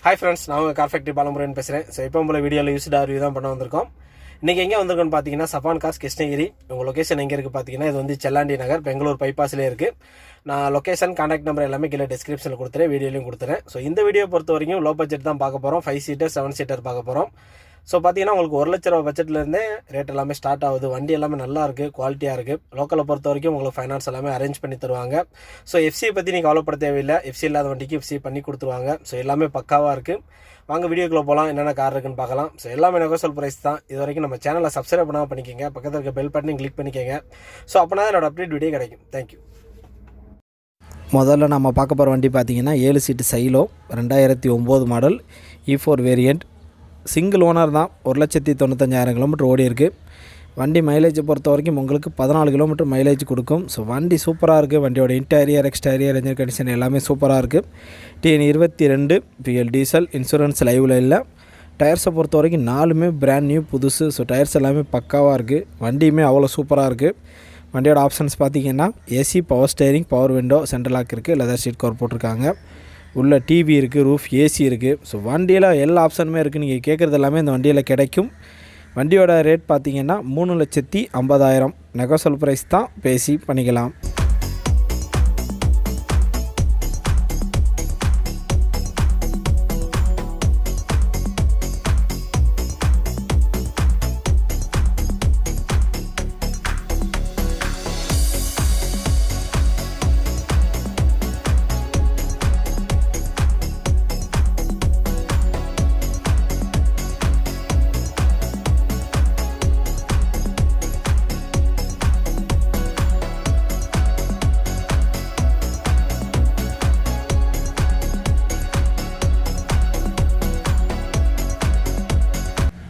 Hi friends, நான் உங்கள் car factory Balamurugan பேசுகிறேன். ஸோ இப்போ உங்களை வீடியோவில் யூஸ்டு ரிவ்யூ தான் பண்ண வந்திருக்கோம். இன்றைக்கி எங்கே வந்திருக்கோன்னு பார்த்தீங்கன்னா சஃபான் கார்ஸ் கிருஷ்ணகிரி. உங்கள் லொக்கேஷன் எங்கே இருக்குது பார்த்தீங்கன்னா இது வந்து செல்லாண்டி நகர், பெங்களூர் பைபாஸ்லேயே இருக்குது. நான் லொக்கேஷன் கான்டாக்ட் நம்பர் எல்லாமே கீழே டிஸ்கிரிப்ஷனில் கொடுத்துறேன், வீடியோலையும் கொடுத்துறேன். ஸோ இந்த வீடியோ பொறுத்த வரைக்கும் லோ பட்ஜெட் தான் பார்க்க போகிறோம். 5 சீட்டர் 7 சீட்டர் பார்க்க போகிறோம். ஸோ பார்த்தீங்கன்னா உங்களுக்கு 1 லட்ச ரூபா பட்ஜெட்லேருந்தே ரேட் எல்லாமே ஸ்டார்ட் ஆகுது. வண்டி எல்லாமே நல்லா இருக்குது, குவாலிட்டியாக இருக்குது. லோக்கலை பொறுத்த வரைக்கும் உங்களுக்கு ஃபைனான்ஸ் எல்லாமே அரேஞ்ச் பண்ணி தருவாங்க. ஸோ எஃப்சியை பற்றி நீங்கள் கவலைப்பட தேவையில்லை. எஃப்சி இல்லாத வண்டிக்கு எஃப்சி பண்ணி கொடுத்துருவாங்க. ஸோ எல்லாமே பக்காவாக இருக்குது. வாங்க வீடியோக்குள்ளே போகலாம், என்னென்ன கார் இருக்குன்னு பார்க்கலாம். ஸோ எல்லாமே நெகோசியபிள் ப்ரைஸ் தான். இது வரைக்கும் நம்ம சேனலை சப்ஸ்கிரைப் பண்ணாமல் பண்ணிக்கோங்க, பக்கத்தில் இருக்க பெல் பட்டனையும் கிளிக் பண்ணிக்கோங்க. ஸோ அப்போ தான் என்னோட அப்டேட் வீடியோ கிடைக்கும். தேங்க்யூ. முதல்ல நம்ம பார்க்க போகிற வண்டி பார்த்திங்கன்னா 7 seat Xylo 2009 model E4 variant. Single owner தான். 1,95,000 கிலோமீட்டர் ஓடி இருக்குது. வண்டி மைலேஜை பொறுத்த வரைக்கும் உங்களுக்கு 14 கிலோமீட்டர் மைலேஜ் கொடுக்கும். ஸோ வண்டி சூப்பராக இருக்குது. வண்டியோட இன்டீரியர் எக்ஸ்டீரியர் என்ஜின் கண்டிஷன் எல்லாமே சூப்பராக இருக்குது. TN 22 ஃபியூயல் டீசல், இன்சூரன்ஸ் லைவில் இல்லை. டயர்ஸை பொறுத்த வரைக்கும் 4மே பிராண்ட் நியூ புதுசு. ஸோ டயர்ஸ் எல்லாமே பக்காவாக இருக்குது. வண்டியுமே அவ்வளோ சூப்பராக இருக்குது. வண்டியோட ஆப்ஷன்ஸ் பார்த்திங்கன்னா AC, power steering, power window, central lock இருக்குது, லெதர் சீட் கவர் போட்டிருக்காங்க. உள்ள டிவி இருக்குது, ரூஃப் ஏசி இருக்குது. ஸோ வண்டியில் எல்லா ஆப்ஷனுமே இருக்குது. நீங்கள் கேட்குறது எல்லாமே இந்த வண்டியில் கிடைக்கும். வண்டியோட ரேட் பார்த்திங்கன்னா 3,50,000 நெகோசியபிள் ப்ரைஸ் தான், பேசி பண்ணிக்கலாம்.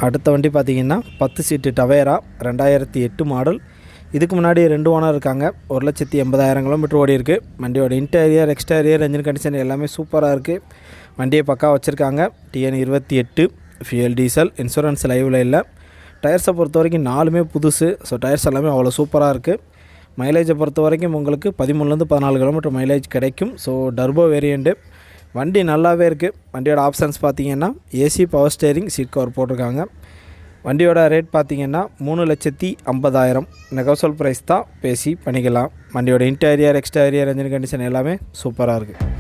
அடுத்த வண்டி பார்த்திங்கன்னா 10 சீட்டு டவேரா 2008 மாடல். இதுக்கு முன்னாடி 2 ஓனர் இருக்காங்க. 1,80,000 கிலோமீட்டர் ஓடி இருக்குது. வண்டியோட இன்டீரியர் எக்ஸ்டீரியர் என்ஜின் கண்டிஷன் எல்லாமே சூப்பராக இருக்குது. வண்டியை பக்கா வச்சுருக்காங்க. TN 28 ஃபியூயல் டீசல், இன்சூரன்ஸ் லைவில் இல்லை. டயர்ஸை பொறுத்த வரைக்கும் 4மே புதுசு. ஸோ டயர்ஸ் எல்லாமே அவ்வளோ சூப்பராக இருக்குது. மைலேஜை பொறுத்த வரைக்கும் உங்களுக்கு 13-14 கிலோமீட்டர் மைலேஜ் கிடைக்கும். So turbo variant. வண்டி நல்லாவே இருக்குது. வண்டியோட ஆப்ஷன்ஸ் பார்த்திங்கன்னா AC, power steering, seat cover போட்டிருக்காங்க. வண்டியோட ரேட் பார்த்திங்கன்னா 3,50,000 நெகோசியபிள் ப்ரைஸ் தான், பேசி பண்ணிக்கலாம். வண்டியோட இன்டீரியர் எக்ஸ்டீரியர் என்ஜின் கண்டிஷன் எல்லாமே சூப்பராக இருக்குது.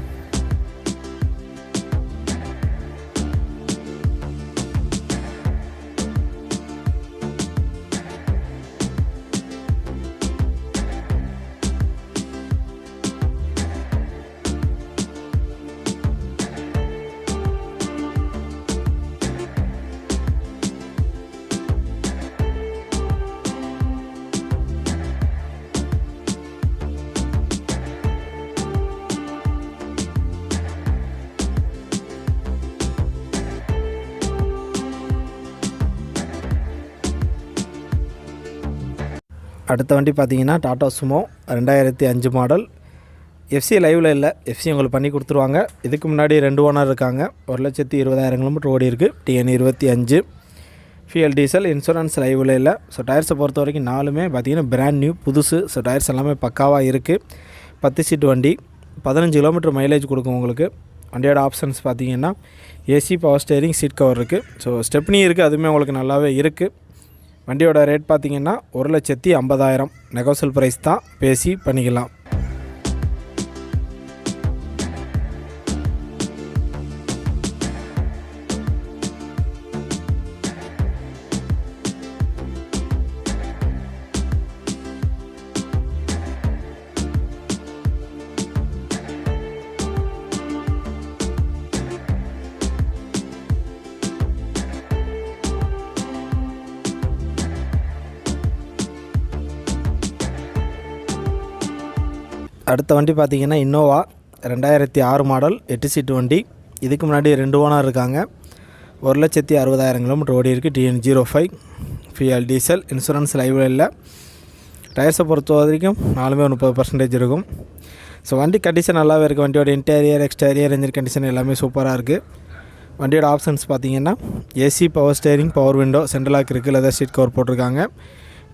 அடுத்த வண்டி பார்த்திங்கன்னா டாடா சுமோ 2005 மாடல். எஃப்சி லைவில் இல்லை. எஃப்சி உங்களுக்கு பண்ணி கொடுத்துருவாங்க. இதுக்கு முன்னாடி 2 ஓனர் இருக்காங்க. 1,20,000 கிலோமீட்டர் ஓடி இருக்குது. TN 25 ஃபியூயல் டீசல், இன்சூரன்ஸ் லைவில் இல்லை. ஸோ டயர்ஸை பொறுத்த வரைக்கும் 4மே பார்த்திங்கன்னா பிராண்ட் நியூ புதுசு. ஸோ டயர்ஸ் எல்லாமே பக்காவாக இருக்குது. 10 சீட்டு வண்டி, 15 கிலோமீட்டர் மைலேஜ் கொடுக்கும் உங்களுக்கு. வண்டியோட ஆப்ஷன்ஸ் பார்த்திங்கன்னா AC, power steering, seat cover இருக்குது. ஸோ ஸ்டெப்னி இருக்குது, அதுவுமே உங்களுக்கு நல்லாவே இருக்குது. வண்டியோட ரேட் பார்த்திங்கன்னா 1,50,000 நெகோசியபிள் ப்ரைஸ் தான், பேசி பண்ணிக்கலாம். அடுத்த வண்டி பார்த்திங்கன்னா இன்னோவா 2006 மாடல் 8 சீட்டு வண்டி. இதுக்கு முன்னாடி 2 ஓனர் இருக்காங்க. 1,60,000 கிலோமீட்டர் ஓடி இருக்குது. TN 05 ஃபியூயல் டீசல், இன்சூரன்ஸ் லைவில் இல்லை. டயர்ஸை பொறுத்த வரைக்கும் 4மே 30% இருக்கும். ஸோ வண்டி கண்டிஷன் நல்லாவே இருக்குது. வண்டியோட இன்டீரியர் எக்ஸ்டீரியர் என்ஜின் கண்டிஷன் எல்லாமே சூப்பராக இருக்குது. வண்டியோட ஆப்ஷன்ஸ் பார்த்திங்கன்னா AC, power steering, power window, central lock இருக்குது, லெதர் சீட் கவர் போட்டிருக்காங்க.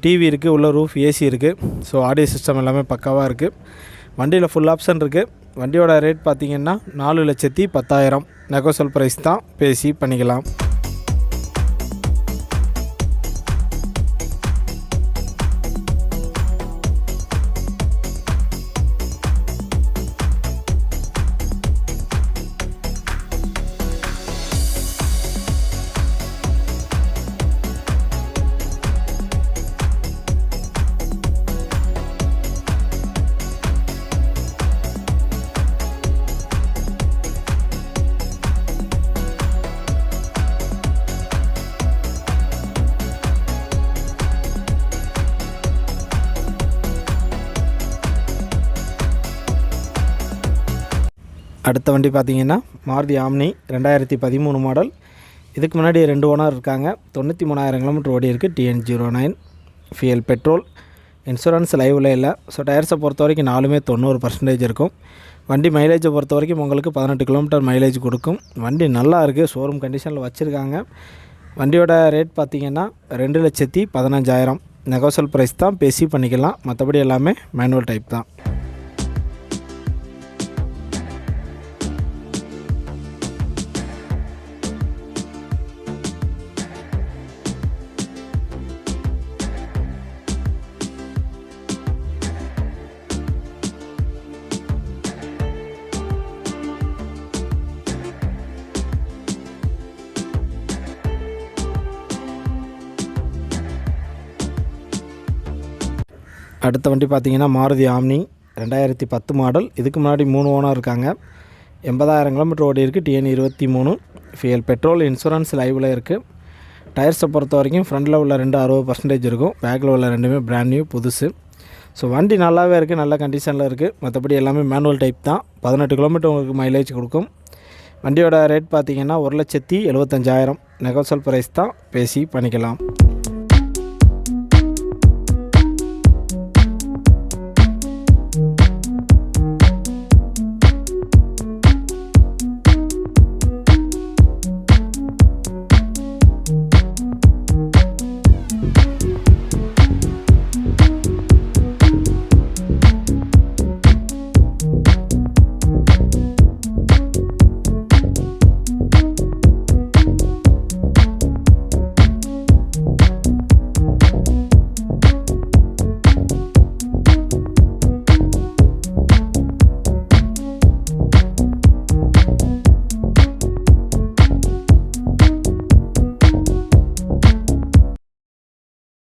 டிவி இருக்குது, உள்ள ரூஃப் ஏசி இருக்குது. ஸோ ஆடியோ சிஸ்டம் எல்லாமே பக்காவாக இருக்குது. வண்டியில் ஃபுல் ஆப்ஷன் இருக்குது. வண்டியோட ரேட் பார்த்திங்கன்னா 4,10,000 நெகோசியல் ப்ரைஸ் தான், பேசி பண்ணிக்கலாம். அடுத்த வண்டி பார்த்திங்கன்னா மாருதி ஆம்னி 2013 மாடல். இதுக்கு முன்னாடி 2 ஓனர் இருக்காங்க. 93,000 கிலோமீட்டர் ஓடி இருக்குது. TN09 ஃபியல் petrol. இன்சூரன்ஸ் லைவில் இல்லை. ஸோ டயர்ஸை பொறுத்த வரைக்கும் 4மே 90% இருக்கும். வண்டி மைலேஜை பொறுத்த வரைக்கும் உங்களுக்கு 18 கிலோமீட்டர் மைலேஜ் கொடுக்கும். வண்டி நல்லா இருக்குது, ஷோரூம் கண்டிஷனில் வச்சுருக்காங்க. வண்டியோட ரேட் பார்த்திங்கன்னா 2,15,000 நெகோசியல் ப்ரைஸ் தான், பேசி பண்ணிக்கலாம். மற்றபடி எல்லாமே மேனுவல் டைப் தான். அடுத்த வண்டி பார்த்திங்கன்னா மாருதி ஆம்னி 2010 மாடல். இதுக்கு முன்னாடி 3 ஓனர் இருக்காங்க. 80,000 கிலோமீட்டர் ஓடி இருக்குது. TN23 ஃபியல் petrol. இன்சூரன்ஸ் லைவில் இருக்குது. டயர்ஸை பொறுத்த வரைக்கும் ஃப்ரண்டில் உள்ள 2 60% இருக்கும். பேக்கில் உள்ள 2மே பிராண்ட் நியூ, புதுசு. ஸோ வண்டி நல்லாவே இருக்குது, நல்ல கண்டிஷனில் இருக்குது. மற்றபடி எல்லாமே மேனுவல் டைப் தான். 18 கிலோமீட்டர் உங்களுக்கு மைலேஜ் கொடுக்கும். வண்டியோட ரேட் பார்த்திங்கன்னா 1,75,000 நெகோசியல் ப்ரைஸ் தான், பேசி பண்ணிக்கலாம்.